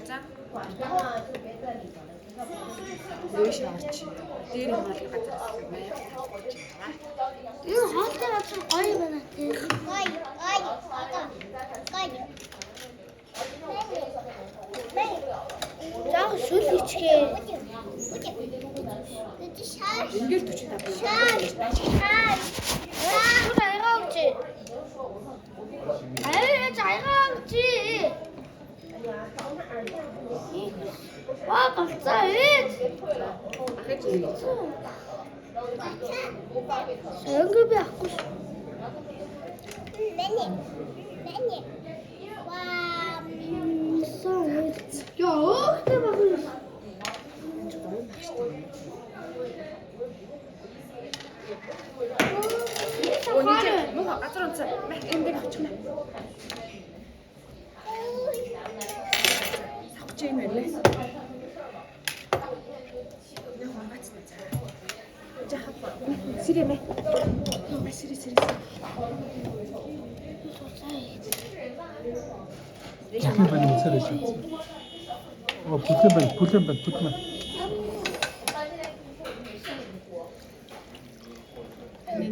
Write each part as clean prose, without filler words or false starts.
за. Өөш орч. Дээр юм бол газраас маяг тавьчих байна. Энэ хоолтой газар гоё байна тий. Яг шүл ичгээ. Ингээл 45. Ваа галзаа ээ. Сөнгө би ахгүй шүү. Мэни. Ваа. Яа, өөхтэй багш. Мөн газар онцоо. Энд очих мэ. Савч юм байлээ. Яг хангацсан цаа. Жахав. Сэрэмэ. Сэрэ. Яхан байна үсэрэ шүү. Бүлэн байна.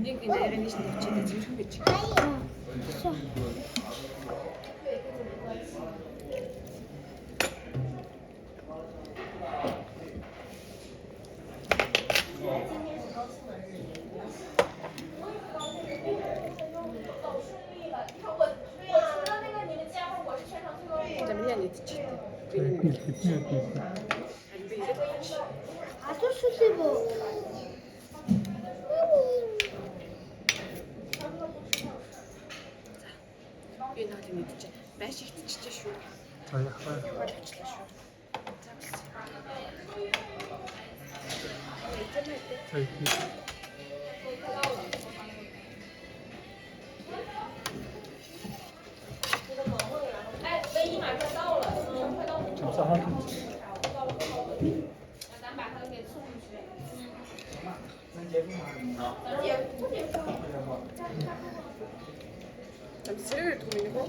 Нэг нэрэн шиг чигээ зүрхэн гэж. Би наад мэдчихэ. Байш ихтчихэж шүү. За яхаа. Болчихлоо шүү. За их. Сэрэг түмэн нэг үү?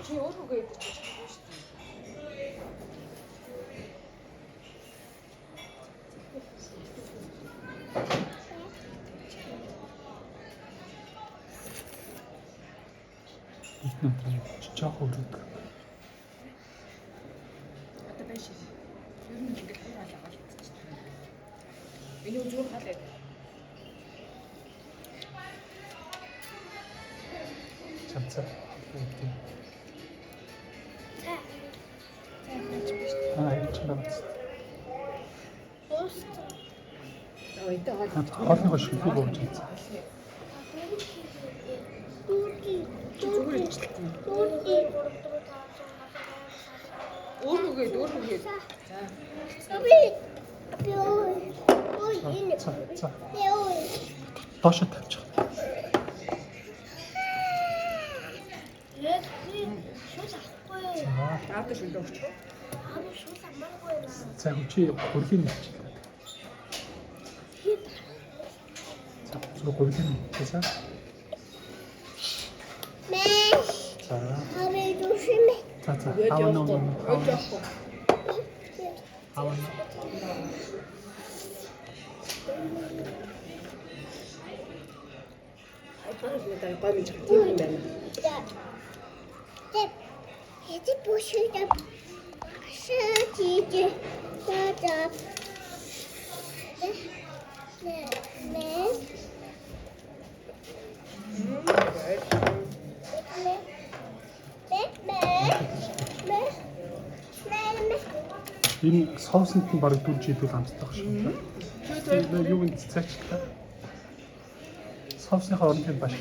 Чи өөрөө гээд чи чадсан шүү дээ. Жоох өрөг. Одоо байж шээ. Ер нь ингээд хаалгаа болчихсон шүү дээ. Энэ үзүүр халаа. Чамцаа. Хоолныгоо шүлхий бууж байгаа. Зүгээр ичдэг. Өөргөөгээд. За. Доошо тавьчих. Аавда шүлдөө өгч. За чи хөрлийн нэгч. За хөрлийн нэгч. За. Аваа. Айпараа гомж тийм юм байна. Эти пуши да шатите да. Энэ соуснд нь бараг дүрж идэл амттай шүү. Юу юм цацаачлаа. Соусныхаа оронд нь баш.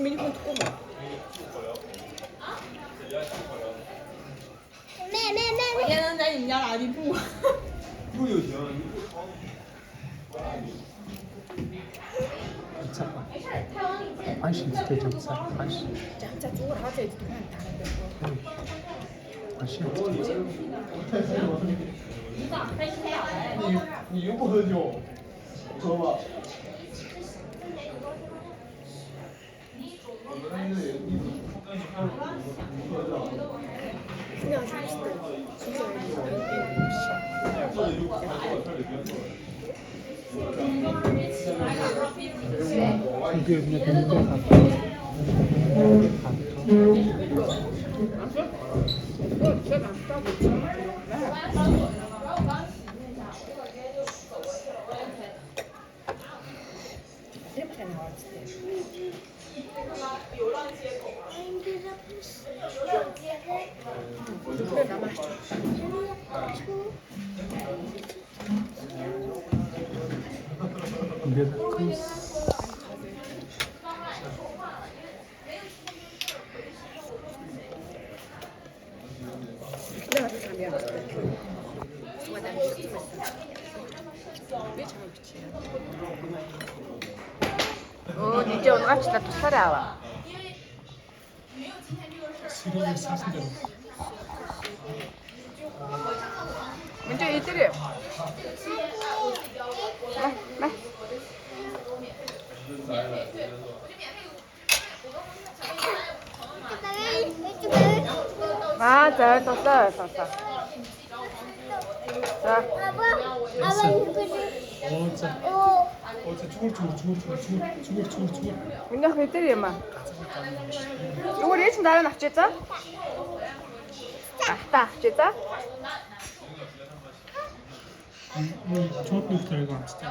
Миний хүн тахгүй мó. 얘는 내 인연 아니고. цаа. Анш идэх юм цаа. Анш. 자, 죽을 하자 이제 그냥 다른데. Анш. 你又不喝酒，喝吧。 그냥 죽었어. 이게 그냥 되는 거 같아. 제가 안 따고 이렇게 나왔지. 그래 나 맛있어. 근데 그 내가 더 잠이 안 왔어. 와나 왜 잠을 붙이냐? 이제 오늘 갑시다. 또 살아와. 시리즈 사신대로. 먼저 이들이. 네. 아, 잘했어. 자. 어짜 죽을. 민혁 이들이 마. 이거 레이스 나랑 합쳤자? 다 합쳤자? 좋은 이거 진짜.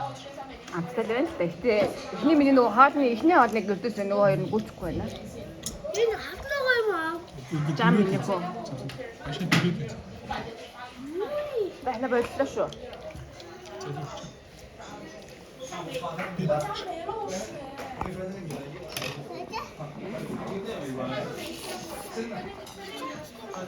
Амттай байна. Гэтэ эхний миний нөгөө хаалны эхний хаалныг өвдөсөн нөгөө хоёр нь гүйчихгүй байна. Энэ хатлага юм аа. Жам миний хөө. Ашиг дээд. Байна боллоо шүү.